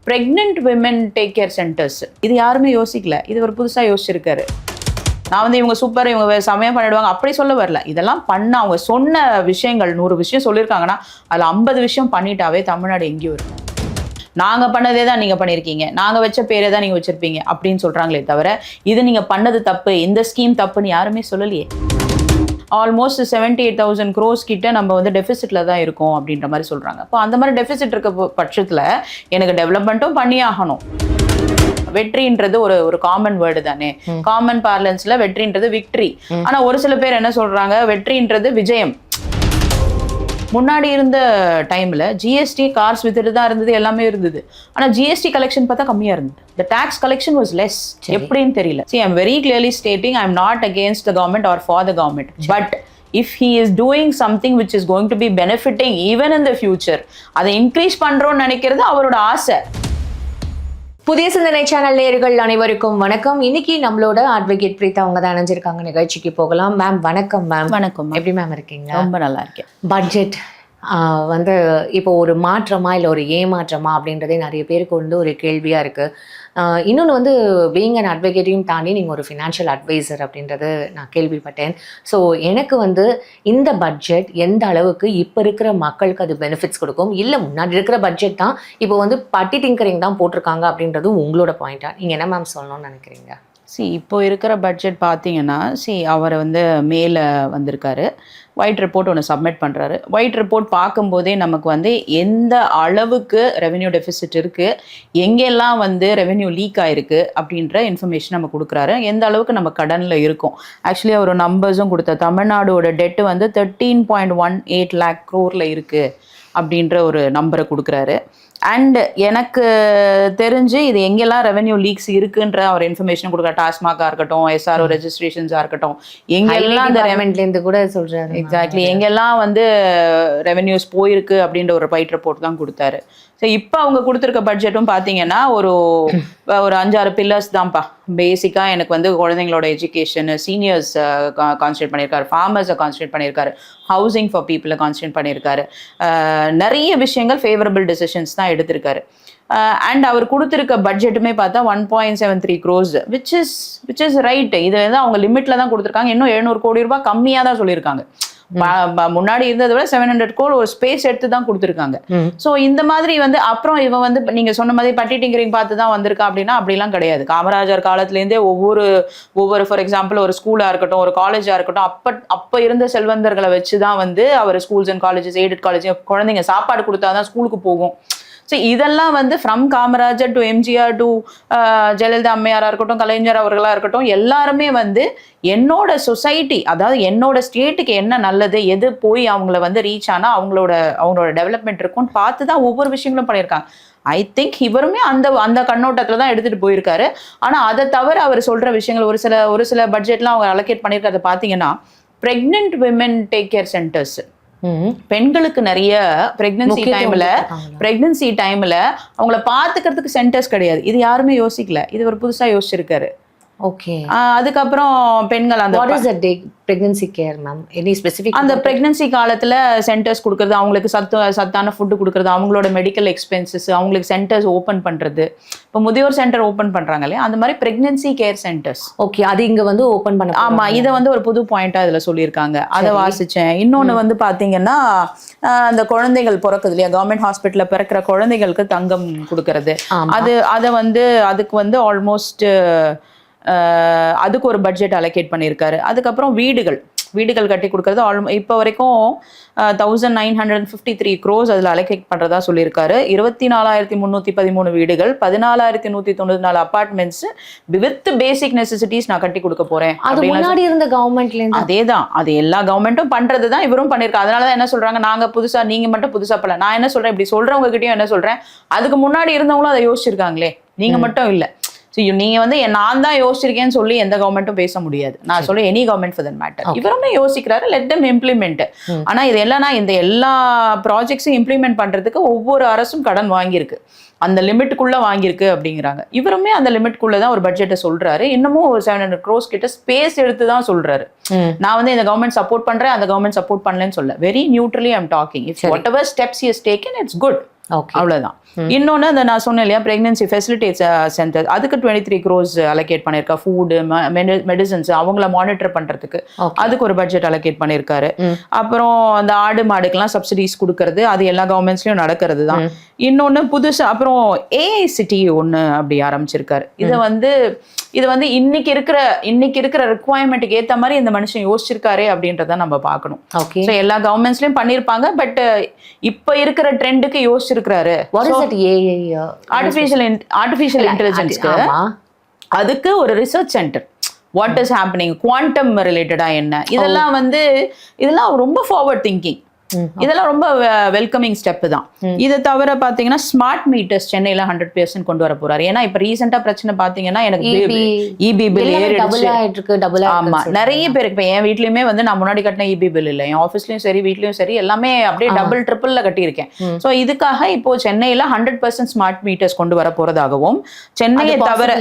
Pregnant women take care centres, இது யாருமே யோசிக்கல. இது ஒரு புதுசா யோசிச்சிருக்காரு. நான் வந்து இவங்க சூப்பர், இவங்க சமயம் பண்ணிடுவாங்க அப்படி சொல்ல வரல. இதெல்லாம் பண்ண அவங்க சொன்ன விஷயங்கள் 100 விஷயம் சொல்லியிருக்காங்கன்னா அதில் 50 விஷயம் பண்ணிட்டாவே தமிழ்நாடு எங்கேயும் இருக்கும். நாங்க பண்ணதே தான் நீங்க பண்ணிருக்கீங்க, நாங்க வச்ச பேரே தான் நீங்க வச்சிருப்பீங்க அப்படின்னு சொல்றாங்களே தவிர இது நீங்க பண்ணது தப்பு, இந்த ஸ்கீம் தப்புன்னு யாருமே சொல்லலையே. ஆல்மோஸ்ட் 78,000 crores கிட்ட நம்ம வந்து டெபிசிட்ல தான் இருக்கோம் அப்படின்ற மாதிரி சொல்றாங்க. அப்போ அந்த மாதிரி டெபிசிட் இருக்க பட்சத்துல எனக்கு டெவலப்மெண்ட்டும் பண்ணி ஆகணும். வெற்றின்றது ஒரு காமன் வேர்டு தானே. காமன் பார்லன்ஸ்ல வெற்றின்றது விக்டரி. ஆனா ஒரு சில பேர் என்ன சொல்றாங்க, வெற்றின்றது விஜயம். முன்னாடி இருந்த டைம்ல ஜிஎஸ்டி கார்ஸ் வித்துட்டு தான் இருந்தது, எல்லாமே இருந்தது. ஆனா ஜிஎஸ்டி கலெக்ஷன் பார்த்தா கம்மியா இருந்தது. The tax collection was less. எப்படின்னு தெரியல. See, I'm very clearly stating I'm not against the government or for the government. But if he is doing something which is going to be benefiting even in the future, அதை increase பண்றோம்னு நினைக்கிறது அவரோட ஆசை. புதிய சிந்தனை channel நேயர்கள் அனைவருக்கும் வணக்கம். இன்னைக்கு நம்மளோட அட்வொகேட் பிரீதா அவங்க தான் அணைஞ்சிருக்காங்க. நிகழ்ச்சிக்கு போகலாம். மேம் வணக்கம். மேம் வணக்கம். எப்படி மேம் இருக்கீங்க? ரொம்ப நல்லா இருக்கேன். பட்ஜெட் வந்து இப்போ ஒரு மாற்றமா இல்லை ஒரு ஏமாற்றமா அப்படின்றதே நிறைய பேருக்கு வந்து ஒரு கேள்வியாக இருக்குது. இன்னொன்று வந்து பீயிங் அண்ட் அட்வொகேட்டையும் தாண்டி நீங்கள் ஒரு ஃபினான்ஷியல் அட்வைசர் அப்படின்றது நான் கேள்விப்பட்டேன். ஸோ எனக்கு வந்து இந்த பட்ஜெட் எந்த அளவுக்கு இப்போ இருக்கிற மக்களுக்கு அது பெனிஃபிட்ஸ் கொடுக்கும், இல்லை முன்னாடி இருக்கிற பட்ஜெட் தான் இப்போ வந்து பட்டி டிங்கரிங் தான் போட்டிருக்காங்க அப்படின்றதும் உங்களோட பாயிண்டா? நீங்கள் என்ன மேம் சொல்லணும்னு நினைக்கிறீங்க? இப்போ இருக்கிற பட்ஜெட் பார்த்தீங்கன்னா அவர் வந்து மேலே வந்திருக்காரு, ஒயிட் ரிப்போர்ட் ஒன்று சப்மிட் பண்ணுறாரு. ஒயிட் ரிப்போர்ட் பார்க்கும்போதே நமக்கு வந்து எந்த அளவுக்கு ரெவென்யூ டெஃபிசிட் இருக்குது, எங்கெல்லாம் வந்து ரெவென்யூ லீக் ஆகிருக்கு அப்படின்ற இன்ஃபர்மேஷன் நம்ம கொடுக்குறாரு. எந்த அளவுக்கு நம்ம கடனில் இருக்கும். ஆக்சுவலி அவர் நம்பர்ஸும் கொடுத்த தமிழ்நாடோட டெட்டு வந்து 13.18 lakh crore இருக்குது அப்படின்ற ஒரு நம்பரை கொடுக்குறாரு. அண்ட் எனக்கு தெரிஞ்சு இது எங்கெல்லாம் ரெவென்யூ லீக்ஸ் இருக்குன்ற ஒரு இன்ஃபர்மேஷன் கொடுக்குற, டாஸ்மாகா இருக்கட்டும், SRO ரெஜிஸ்ட்ரேஷன்ஸாக இருக்கட்டும், எங்கெல்லாம் அந்த ரெவென்யூலேருந்து கூட சொல்கிறாரு. எக்ஸாக்ட்லி எங்கெல்லாம் வந்து ரெவென்யூஸ் போயிருக்கு அப்படின்ற ஒரு ஒயிட் ரிப்போர்ட் தான் கொடுத்தாரு. ஸோ இப்போ அவங்க கொடுத்துருக்க பட்ஜெட்டும் பார்த்தீங்கன்னா ஒரு 5-6 பில்லர்ஸ் தான்ப்பா. பேசிக்காக எனக்கு வந்து குழந்தைங்களோட எஜுகேஷன், சீனியர்ஸ் கான்சன்ட்ரேட் பண்ணியிருக்காரு, ஃபார்மர்ஸை கான்சன்ட்ரேட் பண்ணியிருக்காரு, ஹவுசிங் ஃபார் பீப்புளை கான்சன்ட்ரேட் பண்ணியிருக்காரு. நிறைய விஷயங்கள் ஃபேவரபிள் டெசிஷன்ஸ் தான் எடுத்திருக்காரு. அண்ட் அவர் கொடுத்துருக்க பட்ஜெட்டுமே பார்த்தா 1.73 crores விச் இஸ் ரைட். இது வந்து அவங்க லிமிட்ல தான் கொடுத்துருக்காங்க. இன்னும் 700 கோடி ரூபாய் கம்மியாக தான் சொல்லியிருக்காங்க. முன்னாடி இருந்ததை விட 700 crore ஒரு ஸ்பேஸ் எடுத்து தான் கொடுத்துருக்காங்க. ஸோ இந்த மாதிரி வந்து அப்புறம் இவன் வந்து நீங்க சொன்ன மாதிரி பட்டி டிங்கரிங் பார்த்து தான் வந்திருக்கா அப்படின்னா அப்படிலாம் கிடையாது. காமராஜர் காலத்துலேருந்தே ஒவ்வொரு ஃபார் எக்ஸாம்பிள் ஒரு ஸ்கூலா இருக்கட்டும், ஒரு காலேஜா இருக்கட்டும், அப்ப இருந்த செல்வந்தர்களை வச்சு தான் வந்து அவர் schools and colleges, aided college, குழந்தைங்க சாப்பாடு கொடுத்தாதான் ஸ்கூலுக்கு போகும். ஸோ இதெல்லாம் வந்து from Kamarajar to MGR to Jayalalithaa அம்மையாராக இருக்கட்டும், கலைஞர் அவர்களாக இருக்கட்டும், எல்லாருமே வந்து என்னோட சொசைட்டி, அதாவது என்னோட ஸ்டேட்டுக்கு என்ன நல்லது, எது போய் அவங்கள வந்து ரீச் ஆனால் அவங்களோட டெவலப்மெண்ட் இருக்கும்னு பார்த்து தான் ஒவ்வொரு விஷயங்களும் பண்ணியிருக்காங்க. ஐ திங்க் இவருமே அந்த கண்ணோட்டத்தில் தான் எடுத்துகிட்டு போயிருக்காரு. ஆனால் அதை தவிர அவர் சொல்கிற விஷயங்கள் ஒரு சில பட்ஜெட்லாம் அவங்க அலோகேட் பண்ணியிருக்கிறத பார்த்தீங்கன்னா, pregnant women take care centres, பெண்களுக்கு நிறைய பிரெக்னன்சி டைம்ல அவங்கள பாத்துக்கிறதுக்கு சென்டர்ஸ் கிடையாது. இது யாருமே யோசிக்கல. இது ஒரு புதுசா யோசிச்சிருக்காரு. ஓகே. அதுக்கப்புறம் பெண்கள் அந்த pregnancy care ma'am any specific அந்த பிரெக்னன்சி காலத்துல சென்டர்ஸ் கொடுக்கறது, அவங்களுக்கு சத்தான ஃபுட்டு கொடுக்கறது, அவங்களோட மெடிக்கல் எக்ஸ்பென்சஸ், அவங்களுக்கு சென்டர்ஸ் ஓப்பன் பண்றது. இப்போ முதியோர் சென்டர் ஓப்பன் பண்றாங்க இல்லையா, அந்த மாதிரி பிரெக்னன்சி கேர் சென்டர்ஸ். ஓகே, அது இங்க வந்து ஓப்பன் பண்ண. ஆமா, இதை வந்து ஒரு புது பாயிண்டா இதுல சொல்லியிருக்காங்க. அதை வாசிச்சேன். இன்னொன்னு வந்து பாத்தீங்கன்னா, அந்த குழந்தைகள் பிறக்குது இல்லையா, கவர்மெண்ட் ஹாஸ்பிட்டல்ல பிறக்கிற குழந்தைகளுக்கு தங்கம் கொடுக்கறது, அதை வந்து அதுக்கு வந்து ஆல்மோஸ்ட் அதுக்கு ஒரு பட்ஜெட் அலோகேட் பண்ணியிருக்காரு. அதுக்கப்புறம் வீடுகள் கட்டி கொடுக்கறது இப்போ வரைக்கும் 1953 crores அதில் அலோகேட் பண்ணுறதா சொல்லியிருக்காரு. 24,313 வீடுகள், 14,194 அப்பார்ட்மெண்ட்ஸ் வித் பேசிக் நெசசிட்டிஸ் நான் கட்டி கொடுக்க போறேன். முன்னாடி இருந்த கவர்மெண்ட்லேருந்து அதே தான், அது எல்லா கவர்மெண்ட்டும் பண்றது தான் இவரும் பண்ணியிருக்காரு. அதனால தான் என்ன சொல்றாங்க, நாங்க புதுசா, நீங்க மட்டும் புதுசா பண்ணல. நான் என்ன சொல்றேன், இப்படி சொல்றவங்க கிட்டயும் என்ன சொல்றேன், அதுக்கு முன்னாடி இருந்தவங்களும் அதை யோசிச்சிருக்காங்களே, நீங்க மட்டும் இல்லை. ஸோ நீங்க வந்து நான் தான் யோசிச்சிருக்கேன்னு சொல்லி எந்த கவர்மெண்ட்டும் பேச முடியாது. நான் சொல்ல any government for that matter. இவருமே யோசிக்கிறாரு, லெட் தெம் இம்ப்ளிமெண்ட். ஆனா இது என்னன்னா, இந்த எல்லா ப்ராஜெக்ட்ஸும் இம்ப்ளிமெண்ட் பண்றதுக்கு ஒவ்வொரு அரசும் கடன் வாங்கியிருக்கு, அந்த லிமிட்டுக்குள்ள வாங்கியிருக்கு அப்படிங்கிறாங்க. இவருமே அந்த லிமிட்குள்ள தான் ஒரு பட்ஜெட்டை சொல்றாரு. இன்னமும் ஒரு 700 crores கிட்ட ஸ்பேஸ் எடுத்து தான் சொல்றாரு. நான் வந்து இந்த கவர்மெண்ட் சப்போர்ட் பண்றேன், அந்த கவர்மெண்ட் சப்போர்ட் பண்ணலன்னு சொல்ல. Very neutrally I am talking. If what ever steps he has taken, it's good. Okay. அவ்வளவுதான். இன்னொன்னு அந்த நான் சொன்னேன் இல்லையா பிரெக்னன்சி ஃபெசிலிட்டேட் சென்டர், அதுக்கு 23 crores அலோகேட் பண்ணியிருக்கா. ஃபுட்டு, மெடிசன்ஸ் அவங்கள மானிட்டர் பண்றதுக்கு அதுக்கு ஒரு பட்ஜெட் அலோகேட் பண்ணியிருக்காரு. அப்புறம் அந்த ஆடு மாடுக்கெல்லாம் சப்சிடிஸ் கொடுக்கறது, அது எல்லா கவர்மெண்ட்ஸ்லயும் நடக்கிறது தான். இன்னொன்னு புதுசா அப்புறம் ஏஐ சிட்டி ஒண்ணு அப்படி ஆரம்பிச்சிருக்காரு. இது வந்து இன்னைக்கு இருக்கிற ரெக்குவயர்மெண்ட்டுக்கு ஏத்த மாதிரி இந்த மனுஷன் யோசிச்சிருக்காரு அப்படின்றத நம்ம பார்க்கணும். So எல்லா கவர்மெண்ட்ஸ்லயும் பண்ணிருப்பாங்க, பட் இப்ப இருக்கிற ட்ரெண்டுக்கு யோசிச்சிருக்காரு. ஆர்டிஃபிஷியல் இன்டெலிஜென்ஸ்க்கு அதுக்கு ஒரு research centre, what is happening, quantum ரிலேட்டடா என்ன, இதெல்லாம் ரொம்ப ஃபார்வர்ட் திங்கிங். இதெல்லாம் ரொம்ப வெல்கமிங் ஸ்டெப் தான். இதை தவிர பாத்தீங்கன்னா ஸ்மார்ட் மீட்டர்ஸ் சென்னையில 100% கொண்டு வர போறாரு. ஏன்னா இப்ப ரீசெண்டா பிரச்சனை பாத்தீங்கன்னா எனக்கு இபி பில் ஏறிடுச்சு. ஆமா, நிறைய பேருக்கு இப்ப என் வீட்லயுமே நான் முன்னாடி கட்டின இபி பில் இல்லை, என் ஆஃபீஸ்லயும் சரி வீட்லயும் சரி எல்லாமே அப்படியே டபுள் ட்ரிபிள்ல கட்டியிருக்கேன். சோ இதுக்காக இப்போ சென்னையில 100% ஸ்மார்ட் மீட்டர்ஸ் கொண்டு வர போறதாகவும், சென்னையை தவிர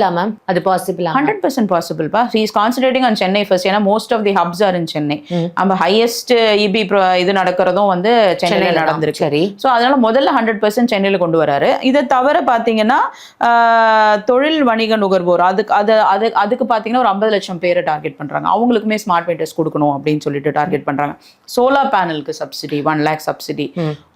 அது பாசிபிள் 100% பாசிபிள் பா. He is concentrating on Chennai first. ஏன்னா most of the hubs are in Chennai. நம்ம ஹையஸ்ட் இபி இது நடக்கிறதும் சென்னையில நடந்திருக்கு. சோ அதனால முதல்ல 100% சென்னையில கொண்டு வராரு. இதை தவிர பாத்தீங்கன்னா தொழில் வணிக நுகர்வோர் அதுக்கு பாத்தீங்கன்னா ஒரு 50 லட்சம் பேரை டார்கெட் பண்றாங்க. அவங்களுக்குமே ஸ்மார்ட் மீட்டர்ஸ் கொடுக்கணும் அப்படின்னு சொல்லிட்டு டார்கெட் பண்றாங்க. சோலார் பேனலுக்கு subsidy 1 lakh subsidy.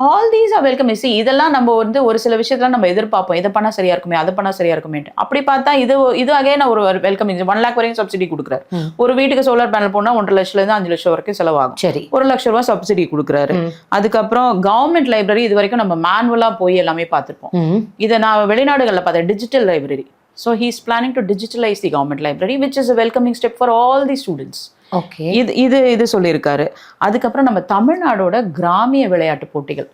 All these are welcome. இதெல்லாம் நம்ம ஒரு சில விஷயத்துல நம்ம எதிர்பார்ப்போம், இதை பண்ணா சரியா இருக்குமே, அதை பண்ணா சரியா இருக்குமே. அப்படி பார்த்தா இது அகைன் ஒரு வெல்கம். 1 lakh வரைக்கும் சப்சிடி கொடுக்குறாரு. ஒரு வீட்டுக்கு சோலார் பேனல் போனா 1.5 லட்சத்துல இருந்து 5 லட்சம் வரைக்கும் செலவாகும். 1 லட்சம் ரூபாய் சப்சிடி கொடுக்குறாரு. அதுக்கப்புறம் கவர்மெண்ட் லைப்ரரி இது வரைக்கும் நம்ம மேனுவலா போய் எல்லாமே பார்த்துருப்போம். இதை நான் வெளிநாடுகள்ல பார்த்தேன், digital library. So he is planning to digitalize the government library, which is a welcoming step for all the students. Okay. இது சொல்லியிருக்காரு. அதுக்கப்புறம் நம்ம தமிழ்நாடோட கிராமிய விளையாட்டு போட்டிகள்,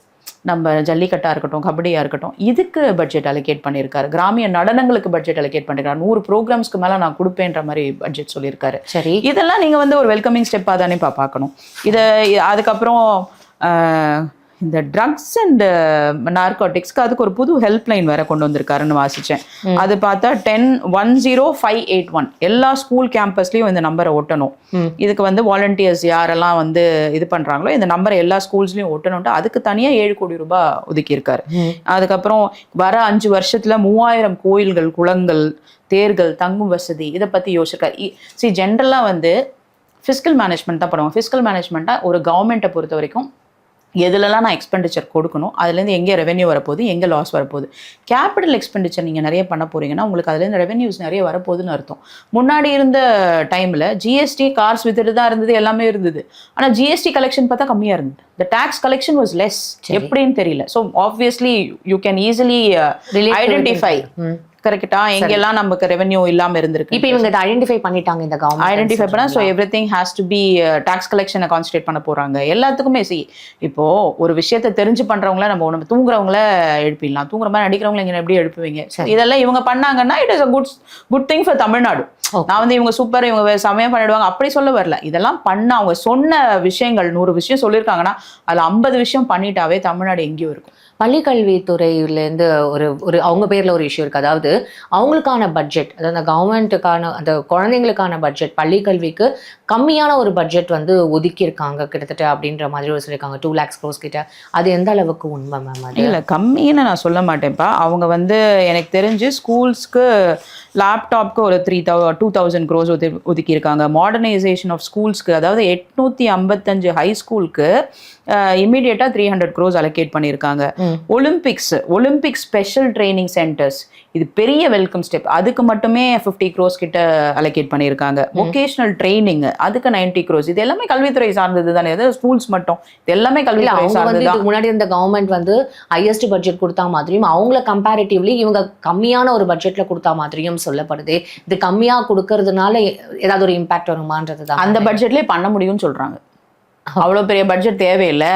நம்ம ஜல்லிக்கட்டா இருக்கட்டும், கபடியா இருக்கட்டும், இதுக்கு பட்ஜெட் அலோகேட் பண்ணியிருக்காரு. கிராமிய நடனங்களுக்கு பட்ஜெட் அலோகேட் பண்ணிருக்காரு. 100 ப்ரோக்ராம்ஸ்க்கு மேல நான் கொடுப்பேன்ற மாதிரி பட்ஜெட் சொல்லியிருக்காரு. சரி, இதெல்லாம் நீங்க ஒரு வெல்கமிங் ஸ்டெப்பா தானே பார்க்கணும். அதுக்கப்புறம் இந்த ட்ரக்ஸ் அண்ட் நார்கோட்டிக்ஸ்க்கு அதுக்கு ஒரு புது ஹெல்ப்லைன் வேற கொண்டு வந்திருக்காருன்னு வாசிச்சேன். அது பார்த்தா 10-10581 எல்லா ஸ்கூல் கேம்பஸ்லயும் இந்த நம்பரை ஒட்டணும். இதுக்கு வாலண்டியர்ஸ் யாரெல்லாம் இது பண்றாங்களோ இந்த நம்பரை எல்லா ஸ்கூல்ஸ்லயும் ஒட்டணும்ட்டு அதுக்கு தனியா 7 கோடி ரூபாய் ஒதுக்கி இருக்காரு. அதுக்கப்புறம் வர 5 வருஷத்துல 3000 கோயில்கள், குளங்கள், தேர்கள், தங்கும் வசதி, இதை பத்தி யோசிச்சிருக்காரு. ஜென்ரலா ஃபிஸ்கல் மேனேஜ்மெண்ட் தான் பண்ணுவாங்க. ஃபிஸ்கல் மேனேஜ்மெண்ட்டா ஒரு கவர்மெண்ட்டை பொறுத்த வரைக்கும் எதுலலாம் நான் எக்ஸ்பெண்டிச்சர் கொடுக்கணும், அதுலேருந்து எங்கே ரெவென்யூ வரப்போகுது, எங்கே லாஸ் வரப்போகுது. கேபிட்டல் எக்ஸ்பெண்டிச்சர் நீங்கள் நிறைய பண்ண போறீங்கன்னா உங்களுக்கு அதுலேருந்து ரெவென்யூஸ் நிறைய வரப்போகுதுன்னு அர்த்தம். முன்னாடி இருந்த டைமில் ஜிஎஸ்டி கார்ஸ் வித்துட்டு தான் இருந்தது, எல்லாமே இருந்தது. ஆனால் ஜிஎஸ்டி கலெக்ஷன் பார்த்தா கம்மியாக இருந்தது. The tax collection was less. எப்படின்னு தெரியல. So obviously you can easily identify கரெக்டா எங்கெல்லாம் நமக்கு ரெவென்யூ இல்லாம இருந்திருக்கு. இப்போ இவங்க ஐடென்டிஃபை பண்ணிட்டாங்க, இந்த கவர்மெண்ட் ஐடென்டிஃபை பண்ணா. So everything has to be tax கலெக்ஷனை கான்சன்ட்ரேட் பண்ண போறாங்க எல்லாத்துக்குமே. இப்போ ஒரு விஷயத்தை தெரிஞ்சு பண்றவங்கள நம்ம தூங்குறவங்கள எழுப்பிடலாம், தூங்குற மாதிரி நடிக்கிறவங்களை இங்க எப்படி எழுப்புவீங்க? இதெல்லாம் இவங்க பண்ணாங்கன்னா it is a good thing for Tamil Nadu. நான் இவங்க சூப்பர், இவங்க சமயம் பண்ணிடுவாங்க அப்படி சொல்ல வரல. இதெல்லாம் பண்ண அவங்க சொன்ன விஷயங்கள் 100 விஷயம் சொல்லியிருக்காங்கன்னா அதுல 50 விஷயம் பண்ணிட்டாவே தமிழ்நாடு எங்கேயும் இருக்கும். பள்ளிக்கல்வித்துறையிலேருந்து ஒரு அவங்க பேர்ல ஒரு இஷ்யூ இருக்கு. அதாவது அவங்களுக்கான பட்ஜெட், அதாவது அந்த கவர்மெண்ட்டுக்கான அந்த குழந்தைங்களுக்கான பட்ஜெட், பள்ளிக்கல்விக்கு கம்மியான ஒரு பட்ஜெட் ஒதுக்கியிருக்காங்க கிட்டத்தட்ட அப்படின்ற மாதிரி சொல்லியிருக்காங்க. 2 lakhs crores கிட்ட. அது எந்த அளவுக்கு உண்மை மேம்? அது இல்லை, கம்மின்னு நான் சொல்ல மாட்டேன்ப்பா. அவங்க எனக்கு தெரிஞ்சு ஸ்கூல்ஸ்க்கு லேப்டாப்க்கு ஒரு 2000 crores ஒதுக்கியிருக்காங்க. மாடர்னைசேஷன் ஆஃப் ஸ்கூல்ஸ்க்கு, அதாவது 855 ஹை ஸ்கூலுக்கு இமீடியட்டா 300 crores அலோகேட் பண்ணியிருக்காங்க. ஒலிம்பிக்ஸ் ஸ்பெஷல் ட்ரைனிங் சென்டர்ஸ், இது பெரிய வெல்கம் ஸ்டெப். அதுக்கு மட்டுமே 50 crores கிட்ட அலோகேட் பண்ணியிருக்காங்க. வொகேஷனல் ட்ரைனிங் அதுக்கு 90 crores. இது எல்லாமே கல்வித்துறை சார்ந்தது தானே, ஸ்கூல்ஸ் மட்டும் இது எல்லாமே கல்வித்துறை சார்ந்தது. முன்னாடி இந்த கவர்மெண்ட் ஹையஸ்ட் பட்ஜெட் கொடுத்தா மாதிரியும் அவங்கள கம்பேரிட்டிவ்லி இவங்க கம்மியான ஒரு பட்ஜெட்ல கொடுத்தா மாதிரியும் சொல்லப்படுது. இது கம்மியா கொடுக்கறதுனால ஏதாவது ஒரு இம்பாக்ட் வருமானது தான் அந்த பட்ஜெட்லயே பண்ண முடியும்னு சொல்றாங்க. அவ்வளோ பெரிய பட்ஜெட் தேவையில்லை,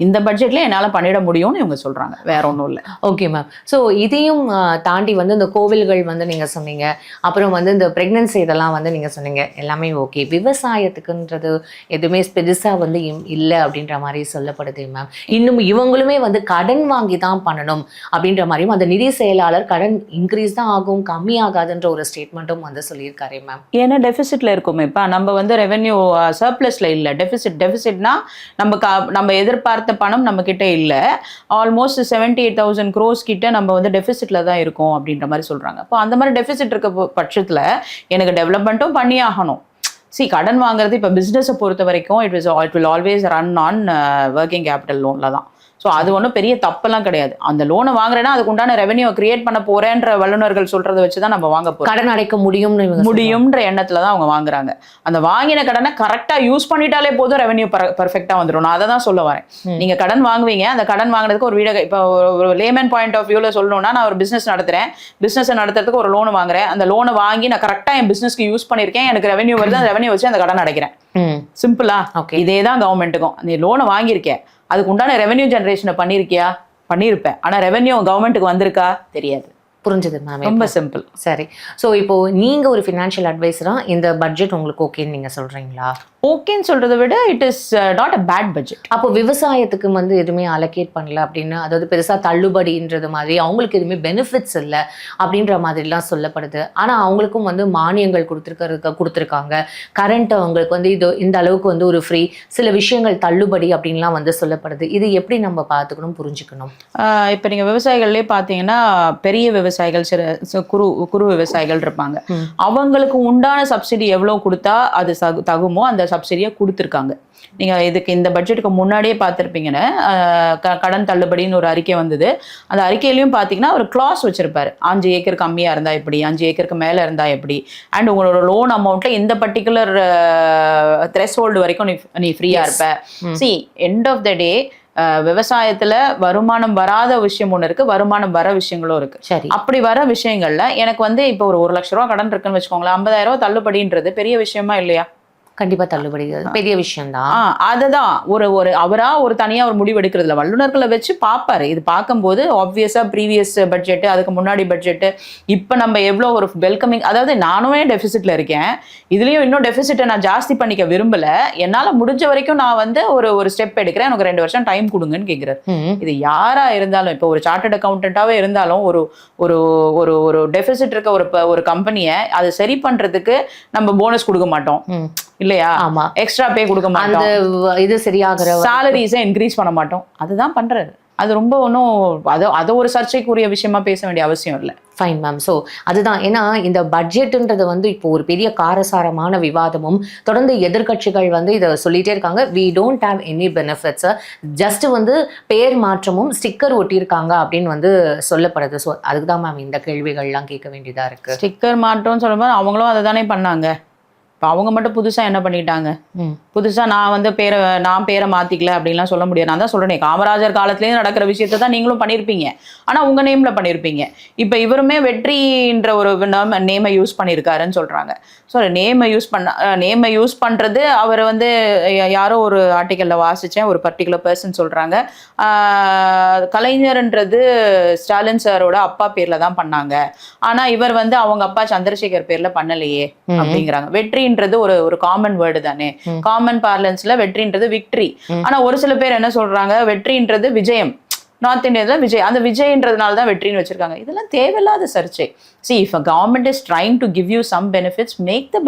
இந்த பட்ஜெட்ல என்னால் பண்ணிட முடியும்னு இவங்க சொல்றாங்க, வேற ஒன்றும் இல்லை. Okay ma'am. ஸோ இதையும் தாண்டி இந்த கோவில்கள் நீங்க சொன்னீங்க, அப்புறம் இந்த பிரெக்னன்சி இதெல்லாம் நீங்க சொன்னீங்க, எல்லாமே ஓகே. விவசாயத்துக்குன்றது எதுவுமே பெருசா இல்லை அப்படின்ற மாதிரி சொல்லப்படுது மேம். இன்னும் இவங்களுமே கடன் வாங்கி தான் பண்ணணும் அப்படின்ற மாதிரியும் அந்த நிதி செயலாளர் கடன் இன்க்ரீஸ் தான் ஆகும், கம்மி ஆகாதுன்ற ஒரு ஸ்டேட்மெண்ட்டும் சொல்லியிருக்காரு மேம். ஏன்னா டெபிசிட்ல இருக்குமே. இப்போ நம்ம ரெவென்யூ சர்ப்ளஸ்ல இல்லை, டெபிசிட் டெபிசிட்னா நம்ம எதிர்பார்த்த பணம் நம்ம கிட்ட இல்லை, ஆல்மோஸ்ட் 78,000 crores கிட்ட நம்ம வந்து டெபிசிட்ல தான் இருக்கோம் அப்படின்ற மாதிரி சொல்றாங்க. அப்போ அந்த மாதிரி டெபிசிட் இருக்க பட்சத்துல எனக்கு டெவலப்மெண்ட்டும் பண்ணி ஆகணும். கடன் வாங்குறது இப்போ பிஸ்னஸை பொறுத்த வரைக்கும் it will always run on working capital லோன்ல தான். ஸோ அது ஒன்றும் பெரிய தப்பெல்லாம் கிடையாது. அந்த லோனை வாங்குறேன்னா அதுக்கு உண்டான ரெவன்யூ கிரியேட் பண்ண போறேன்ற வல்லுநர்கள் சொல்றதை வச்சு தான் நம்ம வாங்க போறோம். கடன் அடைக்க முடியும்ன்ற எண்ணத்துல தான் அவங்க வாங்குறாங்க. அந்த வாங்கின கடனை கரெக்டா யூஸ் பண்ணிட்டாலே போதும், ரெவன்யூ பர்ஃபெக்டா வந்துடும். நான் அதை தான் சொல்ல வரேன். நீங்க கடன் வாங்குவீங்க, அந்த கடன் வாங்குறதுக்கு ஒரு வீடு, இப்போ ஒரு லேமன் பாயிண்ட் ஆஃப் வியூல சொல்லணும்னா, நான் ஒரு பிசினஸ் நடத்துறேன், பிசினஸ் நடத்துறதுக்கு ஒரு லோன் வாங்குறேன், அந்த லோனை வாங்கி நான் கரெக்டா என் பிசினஸ்க்கு யூஸ் பண்ணிருக்கேன், எனக்கு ரெவன்யூ வருது, அந்த ரெவன்யூ வச்சு அந்த கடன் அடைக்கிறேன். சிம்பிளா இதே தான் கவர்மெண்ட்டுக்கும். நீ லோனை வாங்கியிருக்கேன், அதுக்கு உண்டான ரெவென்யூ ஜெனரேஷனை பண்ணியிருக்கியா? பண்ணியிருப்பேன். ஆனால் ரெவென்யூ கவர்மெண்ட்டுக்கு வந்திருக்கா? தெரியாது. புரிஞ்சது மேம். ரொம்ப சிம்பிள். சரி, ஸோ இப்போ நீங்க ஒரு ஃபினான்ஷியல் அட்வைஸரா இந்த பட்ஜெட் உங்களுக்கு ஓகேன்னு நீங்க சொல்றீங்களா? ஓகேன்னு சொல்றதை விட it is not a bad budget. அப்போ விவசாயத்துக்கு வந்து எதுவுமே அலோகேட் பண்ணல அப்படின்னு, அதாவது பெருசா தள்ளுபடின்றது மாதிரி அவங்களுக்கு எதுவுமே பெனிஃபிட்ஸ் இல்லை அப்படின்ற மாதிரிலாம் சொல்லப்படுது. ஆனா அவங்களுக்கும் வந்து மானியங்கள் கொடுத்துருக்காங்க. கரண்ட் அவங்களுக்கு வந்து இது இந்த அளவுக்கு வந்து ஒரு ஃப்ரீ, சில விஷயங்கள் தள்ளுபடி அப்படின்லாம் வந்து சொல்லப்படுது. இது எப்படி நம்ம பார்த்துக்கணும், புரிஞ்சுக்கணும்? இப்போ நீங்க விவசாயிகள்லேயே பார்த்தீங்கன்னா பெரிய விவசாயிகள், குறு விவசாயிகள் இருப்பாங்க. அவங்களுக்கு உண்டான சப்சிடி எவ்வளவு கொடுத்தா அது தகுமோ அந்த சப்சிடியை கொடுத்துருக்காங்க. நீங்க இதுக்கு இந்த பட்ஜெட்டுக்கு முன்னாடியே பார்த்துருப்பீங்கன்னு, கடன் தள்ளுபடின்னு ஒரு அறிக்கை வந்தது. அந்த அறிக்கையிலையும் பார்த்தீங்கன்னா ஒரு கிளாஸ் வச்சிருப்பாரு. 5 ஏக்கர் கம்மியா இருந்தா எப்படி, 5 ஏக்கருக்கு மேல இருந்தா எப்படி, அண்ட் உங்களோட லோன் அமௌண்ட்ல இந்த பர்டிகுலர் த்ரெஷ்ஹோல்டு வரைக்கும் நீ ஃப்ரீயா இருப்ப. எண்ட் ஆஃப் த டே விவசாயத்துல வருமானம் வராத விஷயம் ஒண்ணு இருக்கு, வருமானம் வர விஷயங்களும் இருக்கு. சரி, அப்படி வர விஷயங்கள்ல எனக்கு வந்து இப்போ ஒரு 1 லட்ச ரூபா கடன் இருக்குன்னு வச்சுக்கோங்களேன், 50,000 ரூபாய் தள்ளுபடின்றது பெரிய விஷயமா இல்லையா? கண்டிப்பா தள்ளுபடி பெரிய விஷயம் தான். அதுதான் அவரா ஒரு தனியா ஒரு முடிவு எடுக்கிறதுல வல்லுநர்களை வச்சு பார்ப்பாரு. இது பார்க்கும்போது ஆப்வியஸா ப்ரீவியஸ் பட்ஜெட், அதுக்கு முன்னாடி பட்ஜெட், இப்ப நம்ம எவ்வளவு ஒரு வெல்கமிங், அதாவது நானுமே டெபிசிட்ல இருக்கேன், இதுலயும் இன்னும் டெபிசிட்டை நான் ஜாஸ்தி பண்ணிக்க விரும்பல, என்னால முடிஞ்ச வரைக்கும் நான் வந்து ஒரு ஸ்டெப் எடுக்கிறேன், எனக்கு 2 வருஷம் டைம் கொடுங்கன்னு கேட்கிறாரு. இது யாரா இருந்தாலும், இப்போ ஒரு சார்ட்டர்ட் அக்கௌண்டன்டாவே இருந்தாலும் ஒரு ஒரு ஒரு ஒரு டெபிசிட் இருக்க ஒரு கம்பெனியை அதை சரி பண்றதுக்கு நம்ம போனஸ் கொடுக்க மாட்டோம் இல்லையா? ஆமா, எக்ஸ்ட்ரா பே கொடுக்க மாட்டோம், அந்த இது சரியாகிற சாலரிஸை இன்க்ரீஸ் பண்ண மாட்டோம். அதுதான் பண்றாரு. அது ரொம்ப ஒன்றும் அது ஒரு சர்ச்சைக்குரிய விஷயமா பேச வேண்டிய அவசியம் இல்லை. Fine ma'am. ஸோ அதுதான், ஏன்னா இந்த பட்ஜெட்டுன்றது வந்து இப்போ ஒரு பெரிய காரசாரமான விவாதமும், தொடர்ந்து எதிர்கட்சிகள் வந்து இதை சொல்லிட்டே இருக்காங்க, we don't have any benefits, just வந்து பேர் மாற்றமும் ஸ்டிக்கர் ஒட்டியிருக்காங்க அப்படின்னு வந்து சொல்லப்படுது. ஸோ அதுக்கு தான் மேம் இந்த கேள்விகள்லாம் கேட்க வேண்டியதா இருக்கு. ஸ்டிக்கர் மாற்றம்னு சொல்லும்போது அவங்களும் அதை தானே பண்ணாங்க. இப்போ அவங்க மட்டும் புதுசாக என்ன பண்ணிட்டாங்க? புதுசாக நான் பேரை மாற்றிக்கல அப்படின்லாம் சொல்ல முடியாது. நான் தான் சொல்கிறேன், காமராஜர் காலத்துலேயே நடக்கிற விஷயத்தை தான் நீங்களும் பண்ணியிருப்பீங்க, ஆனால் உங்கள் நேமில் பண்ணியிருப்பீங்க. இப்போ இவருமே வெற்றின்ற ஒரு நேமை யூஸ் பண்ணியிருக்காருன்னு சொல்கிறாங்க. ஸோ நேமை யூஸ் பண்ணுறது அவர் வந்து யாரோ ஒரு ஆர்டிக்கலில் வாசித்தேன், ஒரு பர்டிகுலர் பர்சன் சொல்கிறாங்க, கலைஞர்ன்றது ஸ்டாலின் சாரோட அப்பா பேரில் தான் பண்ணாங்க, ஆனால் இவர் வந்து அவங்க அப்பா சந்திரசேகர் பேரில் பண்ணலையே அப்படிங்கிறாங்க. வெற்றி ஒரு காமன் வேர்டு தானே, காமன் பார்லன்ஸ்ல வெற்றின்றது விக்டரி. ஆனா ஒரு சில பேர் என்ன சொல்றாங்க, வெற்றின்றது விஜயம், நார்த் இந்தியால விஜய், அந்த விஜய்ன்றதுனால தான் வெற்றின்னு வச்சிருக்காங்க. இதெல்லாம் தேவையில்லாத சர்ச்சை. if a government is trying to give you some benefits, make the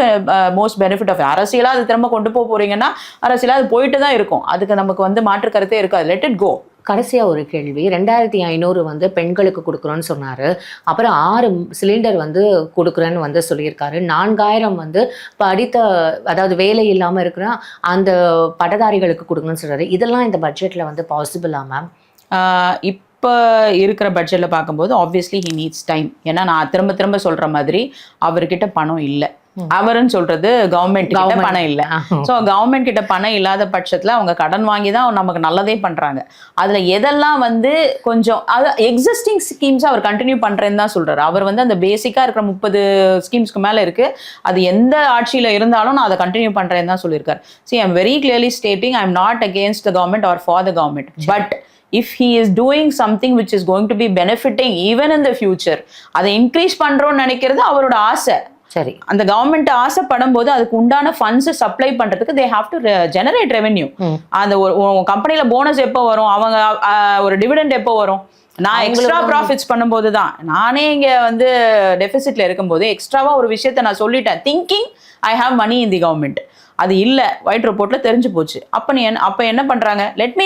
most benefit of it. அரசியலா அது திரும்ப கொண்டு போறீங்கன்னா அரசியலா அது போயிட்டு தான் இருக்கும், அதுக்கு நமக்கு வந்து மாற்று கருத்தே இருக்காது. Let it go. கடைசியாக ஒரு கேள்வி, 2500 வந்து பெண்களுக்கு கொடுக்குறோன்னு சொன்னார், அப்புறம் 6 சிலிண்டர் வந்து கொடுக்குறேன்னு வந்து சொல்லியிருக்காரு, 4000 வந்து படித்த, அதாவது வேலை இல்லாமல் இருக்கிற அந்த பட்டதாரிகளுக்கு கொடுக்கணும்னு சொல்கிறாரு. இதெல்லாம் இந்த பட்ஜெட்டில் வந்து பாசிபிளா மேம்? இப்போ இருக்கிற பட்ஜெட்டில் பார்க்கும்போது ஆப்வியஸ்லி ஹி நீட்ஸ் டைம். ஏன்னா நான் திரும்ப சொல்கிற மாதிரி அவர்கிட்ட பணம் இல்லை, அவருன்னு சொல்றது கவர்மெண்ட் கிட்ட பணம் இல்லை. ஸோ கவர்மெண்ட் கிட்ட பணம் இல்லாத பட்சத்தில் அவங்க கடன் வாங்கி தான் நமக்கு நல்லதே பண்றாங்க. அதுல எதெல்லாம் வந்து கொஞ்சம் எக்ஸிஸ்டிங் ஸ்கீம்ஸ் அவர் கண்டினியூ பண்றேன்னு தான் சொல்றாரு. அவர் வந்து அந்த பேசிக்கா இருக்கிற 30 ஸ்கீம்ஸ்க்கு மேல இருக்கு, அது எந்த ஆட்சியில இருந்தாலும் நான் அதை கண்டினியூ பண்றேன்னு தான் சொல்லியிருக்காரு. I am very clearly stating, I am not against the government or for the government, but if he is doing something which is going to be benefiting even in the future, அதை increase பண்றோம்னு நினைக்கிறது அவரோட ஆசை. சரி, அந்த government ஆசைப்படும் போது அதுக்கு உண்டான ஃபண்ட்ஸ் சப்ளை பண்றதுக்கு they have to generate revenue. அந்த ஒரு கம்பெனில போனஸ் எப்போ வரும், அவங்க ஒரு டிவிடெண்ட் எப்போ வரும், நான் எக்ஸ்ட்ரா ப்ராஃபிட்ஸ் பண்ணும்போது தான். நானே இங்க வந்து டெபிசிட்ல இருக்கும்போது எக்ஸ்ட்ராவா ஒரு விஷயத்த நான் சொல்லிட்டேன், thinking I have money in the government. அது இல்லை, ஒயிட் ரிப்போர்ட்ல தெரிஞ்சு போச்சு. அப்ப என்ன பண்றாங்க, let me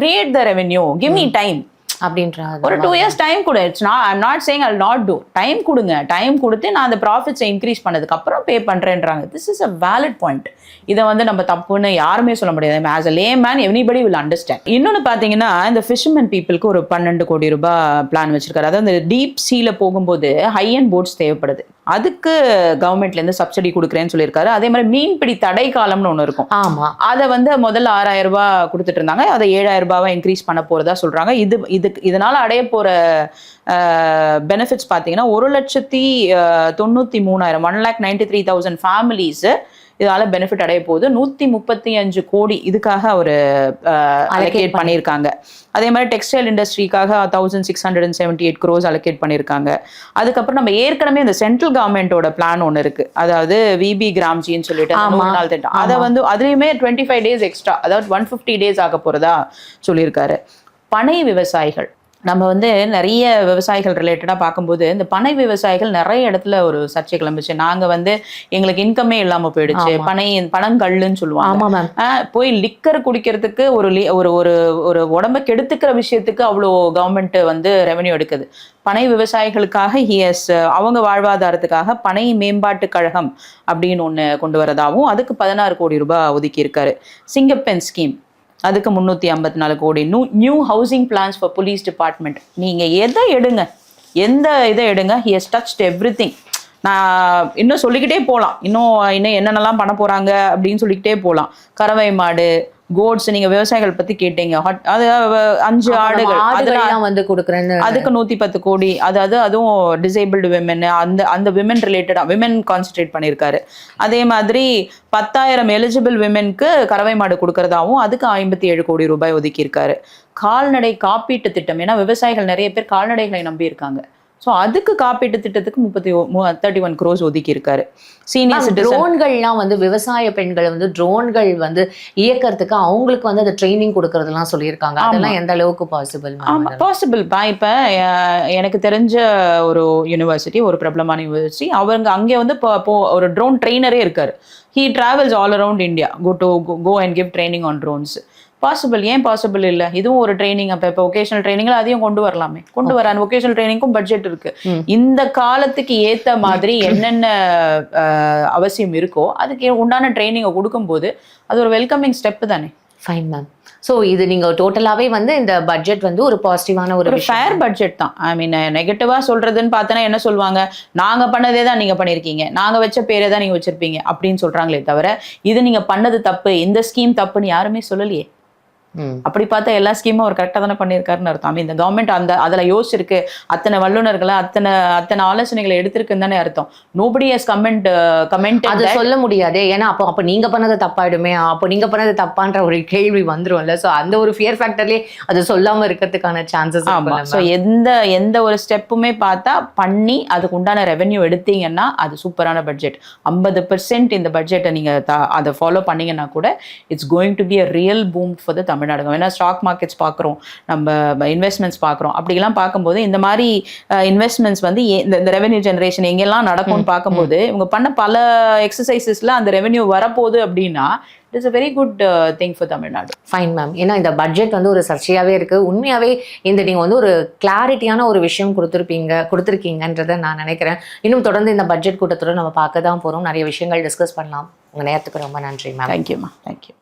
create the revenue, give me time அப்படின்ற ஒரு 2 years டைம் கொடு. I'm not saying I will not do. Time கொடுங்க, டைம் கொடுத்து நான் அந்த ப்ராஃபிட்ஸை இன்க்ரீஸ் பண்ணதுக்கு அப்புறம் பே பண்றேன்றாங்க. This is a valid point. இதை வந்து நம்ம தப்புன்னு யாருமே சொல்ல முடியாது. As a layman everybody will understand. இன்னொன்று பார்த்தீங்கன்னா, இந்த ஃபிஷர்மேன் பீப்புளுக்கு ஒரு 12 கோடி ரூபாய் பிளான் வச்சிருக்காரு. அதாவது இந்த டீப் சீல போகும்போது ஹை அண்ட் போட்ஸ் தேவைப்படுது, அதுக்கு கவர்மெண்ட்லேருந்து சப்சிடி கொடுக்குறேன்னு சொல்லியிருக்காரு. அதே மாதிரி மீன்பிடி தடை காலம்னு ஒன்று இருக்கும். ஆமா, அதை வந்து முதல்ல 6000 ரூபாய் கொடுத்துட்டு இருந்தாங்க, அதை 7000 ரூபாவை இன்க்ரீஸ் பண்ண போறதா சொல்றாங்க. இதனால அடைய போற பெனிஃபிட்ஸ் பார்த்தீங்கன்னா 1,93,000 1,93,000 ஃபேமிலிஸ் இதால பெனிஃபிட் அடைய போகுது. 135 கோடி இதுக்காக ஒரு அலோகேட் பண்ணியிருக்காங்க. அதே மாதிரி டெக்ஸ்டைல் இண்டஸ்ட்ரிக்காக 1,678 crores அலோகேட் பண்ணியிருக்காங்க. அதுக்கப்புறம் நம்ம ஏற்கனவே இந்த சென்ட்ரல் கவர்மெண்டோட பிளான் ஒன்று இருக்கு, அதாவது விபி கிராம்ஜின்னு சொல்லிட்டு 100 நாள் திட்டம். அதை வந்து அதுலயுமே 25 days எக்ஸ்ட்ரா, அதாவது 150 days ஆக போறதா சொல்லியிருக்காரு. பனை விவசாயிகள், நம்ம வந்து நிறைய விவசாயிகள் ரிலேட்டடாக பார்க்கும்போது இந்த பனை விவசாயிகள் நிறைய இடத்துல ஒரு சர்ச்சை கிளம்பிச்சு. நாங்கள் வந்து எங்களுக்கு இன்கமே இல்லாமல் போயிடுச்சு, பனங்கள்னு சொல்லுவாங்க. போய் லிக்கர் குடிக்கிறதுக்கு ஒரு உடம்பை கெடுத்துக்கிற விஷயத்துக்கு அவ்வளோ கவர்மெண்ட் வந்து ரெவென்யூ எடுக்குது. பனை விவசாயிகளுக்காக அவங்க வாழ்வாதாரத்துக்காக பனை மேம்பாட்டு கழகம் அப்படின்னு ஒன்று கொண்டு வரதாகவும் அதுக்கு 16 கோடி ரூபாய் ஒதுக்கி இருக்காரு. சிங்கப்பென் ஸ்கீம், அதுக்கு 354 கோடி. New housing plans for police department. நீங்கள் எதை எடுங்க, எந்த இதை எடுங்க, ஹி ஹஸ் டச்ட் எவ்ரிதிங். நான் இன்னும் சொல்லிக்கிட்டே போகலாம், இன்னும் என்னென்னலாம் பண்ண போகிறாங்க அப்படின்னு சொல்லிக்கிட்டே போகலாம். கறவை மாடு, கோட்ஸ், நீங்க விவசாயிகள் பத்தி கேட்டீங்க, அது 5 ஆடுகள் அதெல்லாம் வந்து கொடுக்குறேன்னு, அதுக்கு 110 கோடி. அதாவது அதுவும் டிசேபிள்டு விமன், அந்த விமன் ரிலேட்டடா விமன் கான்சென்ட்ரேட் பண்ணியிருக்காரு. அதே மாதிரி 10,000 எலிஜிபிள் விமனுக்கு கறவை மாடு கொடுக்கறதாவும் அதுக்கு 57 கோடி ரூபாய் ஒதுக்கி இருக்காரு. கால்நடை காப்பீட்டு திட்டம், ஏன்னா விவசாயிகள் நிறைய பேர் கால்நடைகளை நம்பி இருக்காங்க. ஸோ அதுக்கு காப்பீட்டு திட்டத்துக்கு 31 crores ஒதுக்கி இருக்காரு. சீனியர் சிட்டிசன் ட்ரோன்கள்லாம் வந்து விவசாய பெண்கள் வந்து ட்ரோன்கள் வந்து இயக்கிறதுக்கு அவங்களுக்கு வந்து அந்த ட்ரைனிங் கொடுக்கறதெல்லாம் சொல்லியிருக்காங்க. அதெல்லாம் எந்த அளவுக்கு பாசிபிள்? பாசிபிள். இப்போ எனக்கு தெரிஞ்ச ஒரு யூனிவர்சிட்டி, ஒரு பிரபலமான யூனிவர்சிட்டி, அவங்க அங்கே வந்து ஒரு ட்ரோன் ட்ரெயினரே இருக்காரு. He travels all around India, go and give training on drones. Possible, ஏன் பாசிபிள் இல்லை? இதுவும் ஒரு ட்ரைனிங். அப்போ ஒகேஷனல் ட்ரைனிங்ல அதையும் கொண்டு வரலாமே. கொண்டு வர அந்த ஒகேஷனல் ட்ரைனிங்க்கும் பட்ஜெட் இருக்கு. இந்த காலத்துக்கு ஏற்ற மாதிரி என்னென்ன அவசியம் இருக்கோ அதுக்கு உண்டான ட்ரைனிங்கை கொடுக்கும்போது அது ஒரு வெல்கமிங் ஸ்டெப் தானே. Fine ma'am. ஸோ இது நீங்கள் டோட்டலாகவே வந்து இந்த பட்ஜெட் வந்து ஒரு பாசிட்டிவான ஒரு ஃபேர் பட்ஜெட் தான். ஐ மீன் நெகட்டிவாக சொல்கிறதுன்னு பார்த்தோன்னா என்ன சொல்லுவாங்க, நாங்கள் பண்ணதே தான் நீங்கள் பண்ணியிருக்கீங்க, நாங்கள் வச்ச பேரே தான் நீங்கள் வச்சுருப்பீங்க அப்படின்னு சொல்கிறாங்களே தவிர இது நீங்கள் பண்ணது தப்பு, இந்த ஸ்கீம் தப்புன்னு யாருமே சொல்லலையே. அப்படி பார்த்தா எல்லா ஸ்கீமும் அவர் கரெக்டாக தானே பண்ணியிருக்காருன்னு அர்த்தம். இந்த கவர்மெண்ட் அதில் யோசிச்சிருக்கு, அத்தனை வல்லுநர்களை அத்தனை ஆலோசனைகளை எடுத்திருக்குன்னு தானே அர்த்தம். நோபடி ஹஸ் கமெண்ட் அது சொல்ல முடியாது. ஏன்னா அப்போ நீங்க பண்ணது தப்பாயிடுமே, அப்போ நீங்க பண்ணது தப்பான்ற ஒரு கேள்வி வந்துரும்ல. ஸோ அந்த ஒரு ஃபியர் ஃபேக்டர்லேயே அது சொல்லாம இருக்கிறதுக்கான சான்சஸ். ஸோ எந்த ஒரு ஸ்டெப்புமே பார்த்தா பண்ணி அதுக்கு உண்டான ரெவென்யூ எடுத்தீங்கன்னா அது சூப்பரான பட்ஜெட். 50% இந்த பட்ஜெட்டை நீங்க அதை ஃபாலோ பண்ணீங்கன்னா கூட it's going to be a real boom for the Tamil Nadu. ஏன்னா ஸ்டாக் மார்க்கெட்ஸ் பார்க்குறோம், நம்ம இன்வெஸ்ட்மெண்ட்ஸ் பார்க்குறோம். அப்படிலாம் பார்க்கும்போது இந்த மாதிரி இன்வெஸ்ட்மெண்ட்ஸ் வந்து இந்த ரெவென்யூ ஜெனரேஷன் எங்கெல்லாம் நடக்கும்னு பார்க்கும்போது இவங்க பண்ண பல எக்ஸசைசஸ்ல அந்த ரெவென்யூ வரப்போகுது அப்படின்னா it's a very good thing for Tamil Nadu. Fine ma'am. ஏன்னா இந்த பட்ஜெட் வந்து ஒரு சர்ச்சையாகவே இருக்குது. உண்மையாகவே நீங்கள் வந்து ஒரு கிளாரிட்டியான ஒரு விஷயம் கொடுத்துருக்கீங்கன்றதை நான் நினைக்கிறேன். இன்னும் தொடர்ந்து இந்த பட்ஜெட் கூட்டத்தோடு நம்ம பார்க்க தான் போகிறோம். நிறைய விஷயங்கள் டிஸ்கஸ் பண்ணலாம். உங்கள் நேரத்துக்கு ரொம்ப நன்றி மேம். தேங்க்யூம்மா. தேங்க்யூ.